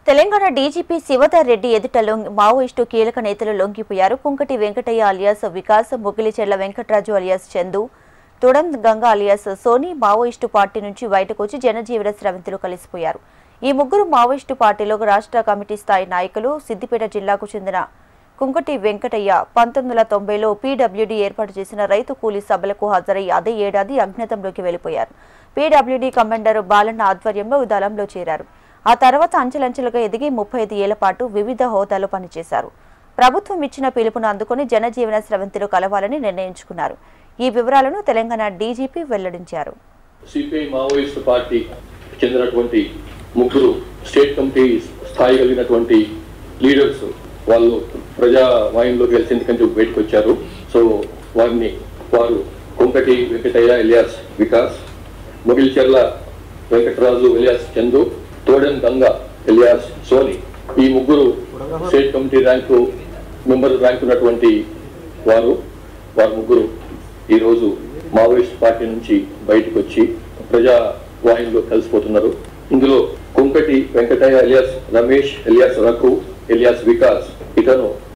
Telangana DGP Shivadhar Reddy ఎదుట Maoist కీలక నేతలు లొంగిపోయారు. Kunkati Venkataiah alias Vikas, Mugilicherla Venkataraju alias Chandu, Tudam Ganga alias Soni Maoist party నుంచి బయటకు వచ్చి జనజీవన స్రవంతిలో కలిసిపోయారు. ఈ ముగ్గురు మావోయిస్టు పార్టీలో రాష్ట్ర కమిటీ స్థాయి నాయకులు. సిద్దిపేట జిల్లాకు చెందిన కుంకటి వెంకటయ్య 1990లో పీడబ్ల్యూడీ ఏర్పాటు చేసిన రైతు కూలీ సభలకు హాజరై అదే ఏడాది అజ్ఞాతంలోకి వెళ్లిపోయారు. పీడబ్ల్యూడీ కమాండర్ బాలన్న ఆధ్వర్యంలో దళంలో చేరారు. ఆ తర్వాత అంచెలంచెలుగా ఎదిగి 35 ఏళ్ల పాటు వివిధ హోదాలో పనిచేశారు. ప్రభుత్వం ఇచ్చిన పిలుపును అందుకుని జనజీవన స్రవంతిలో కలవాలని నిర్ణయించుకున్నారు. ఈ వివరాలను తెలంగాణ డీజీపీ వెల్లడించారు. సిపిఐ మావోయిస్టు పార్టీ చెందినటువంటి ముగ్గురు స్టేట్ కమిటీ స్థాయి కలిగినటువంటి లీడర్స్ వాళ్ళు ప్రజావాయంలోకి వెళ్చేందుకంటే బయటకు వచ్చారు. సో వారు Kunkati Venkataiah alias Vikas, Mugilicherla Venkataraju alias Chandu, Tudam Ganga alias Soni, ఈ ముగ్గురు స్టేట్ కమిటీ మెంబర్ ర్యాంక్ ఉన్నటువంటి వారు ముగ్గురు ఈరోజు మావోయిస్ట్ పార్టీ నుంచి బయటకు వచ్చి ప్రజావాహినిలో కలిసిపోతున్నారు. ఇందులో Kunkati Venkataiah alias Ramesh alias Raghu alias Vikas, ఇతను